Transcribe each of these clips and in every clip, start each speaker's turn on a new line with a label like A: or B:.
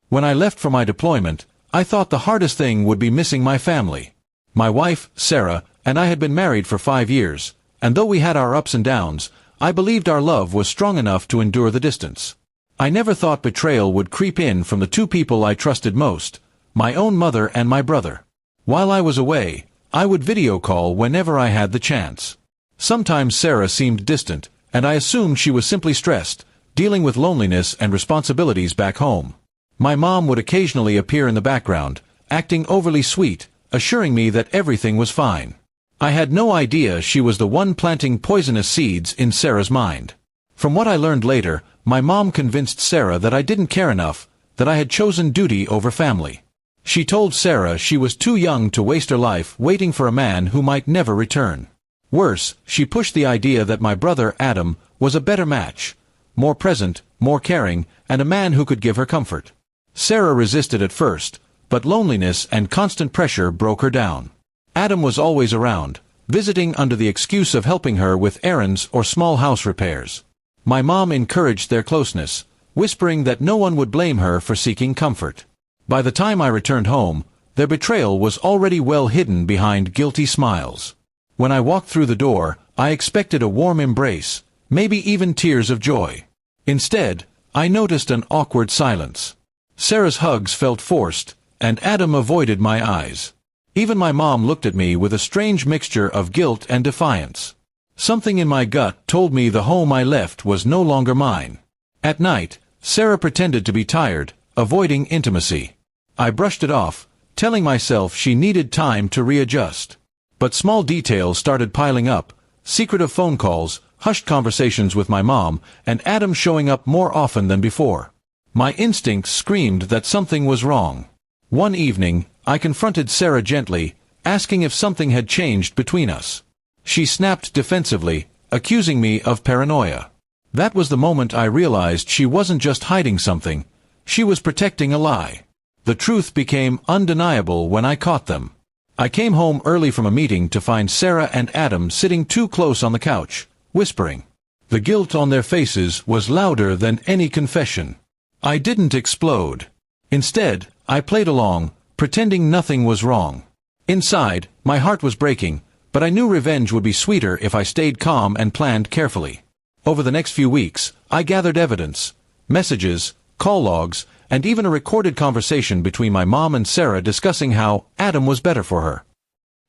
A: When I left for my deployment, I thought the hardest thing would be missing my family. My wife, Sarah, and I had been married for 5 years, and though we had our ups and downs, I believed our love was strong enough to endure the distance. I never thought betrayal would creep in from the two people I trusted most, my own mother and my brother. While I was away, I would video call whenever I had the chance. Sometimes Sarah seemed distant, and I assumed she was simply stressed, dealing with loneliness and responsibilities back home. My mom would occasionally appear in the background, acting overly sweet, assuring me that everything was fine. I had no idea she was the one planting poisonous seeds in Sarah's mind. From what I learned later, my mom convinced Sarah that I didn't care enough, that I had chosen duty over family. She told Sarah she was too young to waste her life waiting for a man who might never return. Worse, she pushed the idea that my brother, Adam, was a better match, more present, more caring, and a man who could give her comfort. Sarah resisted at first, but loneliness and constant pressure broke her down. Adam was always around, visiting under the excuse of helping her with errands or small house repairs. My mom encouraged their closeness, whispering that no one would blame her for seeking comfort. By the time I returned home, their betrayal was already well hidden behind guilty smiles. When I walked through the door, I expected a warm embrace, maybe even tears of joy. Instead, I noticed an awkward silence. Sarah's hugs felt forced, and Adam avoided my eyes. Even my mom looked at me with a strange mixture of guilt and defiance. Something in my gut told me the home I left was no longer mine. At night, Sarah pretended to be tired, avoiding intimacy. I brushed it off, telling myself she needed time to readjust. But small details started piling up, secretive phone calls, hushed conversations with my mom, and Adam showing up more often than before. My instincts screamed that something was wrong. One evening, I confronted Sarah gently, asking if something had changed between us. She snapped defensively, accusing me of paranoia. That was the moment I realized she wasn't just hiding something, she was protecting a lie. The truth became undeniable when I caught them. I came home early from a meeting to find Sarah and Adam sitting too close on the couch, whispering. The guilt on their faces was louder than any confession. I didn't explode. Instead, I played along, pretending nothing was wrong. Inside, my heart was breaking, but I knew revenge would be sweeter if I stayed calm and planned carefully. Over the next few weeks, I gathered evidence, messages, call logs, and even a recorded conversation between my mom and Sarah discussing how Adam was better for her.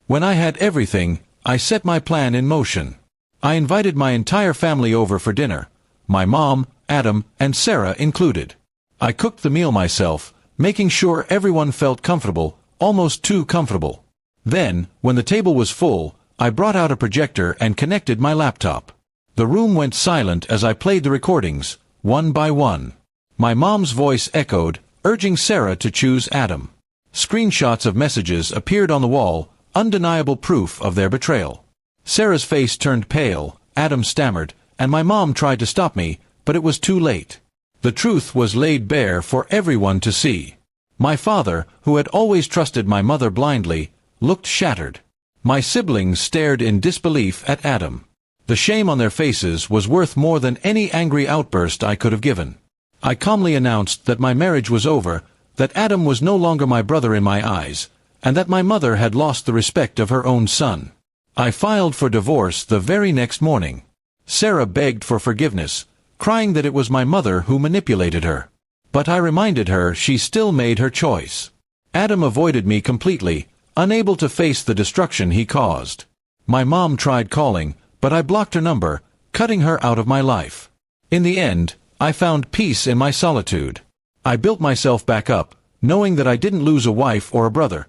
A: When I had everything, I set my plan in motion. I invited my entire family over for dinner, my mom, Adam, and Sarah included. I cooked the meal myself, making sure everyone felt comfortable, almost too comfortable. Then, when the table was full, I brought out a projector and connected my laptop. The room went silent as I played the recordings, one by one. My mom's voice echoed, urging Sarah to choose Adam. Screenshots of messages appeared on the wall, undeniable proof of their betrayal. Sarah's face turned pale, Adam stammered, and my mom tried to stop me, but it was too late. The truth was laid bare for everyone to see. My father, who had always trusted my mother blindly, looked shattered. My siblings stared in disbelief at Adam. The shame on their faces was worth more than any angry outburst I could have given. I calmly announced that my marriage was over, that Adam was no longer my brother in my eyes, and that my mother had lost the respect of her own son. I filed for divorce the very next morning. Sarah begged for forgiveness, crying that it was my mother who manipulated her. But I reminded her she still made her choice. Adam avoided me completely, unable to face the destruction he caused. My mom tried calling, but I blocked her number, cutting her out of my life. In the end, I found peace in my solitude. I built myself back up, knowing that I didn't lose a wife or a brother.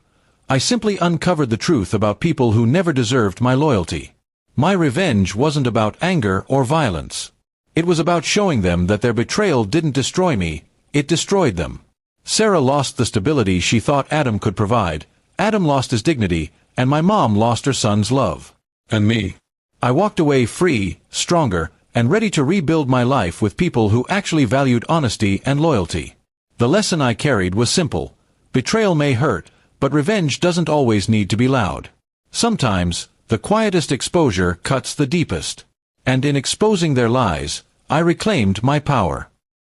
A: I simply uncovered the truth about people who never deserved my loyalty. My revenge wasn't about anger or violence. It was about showing them that their betrayal didn't destroy me, it destroyed them. Sarah lost the stability she thought Adam could provide, Adam lost his dignity, and my mom lost her son's love. And me. I walked away free, stronger, and ready to rebuild my life with people who actually valued honesty and loyalty. The lesson I carried was simple. Betrayal may hurt, but revenge doesn't always need to be loud. Sometimes, the quietest exposure cuts the deepest. And in exposing their lies, I reclaimed my power.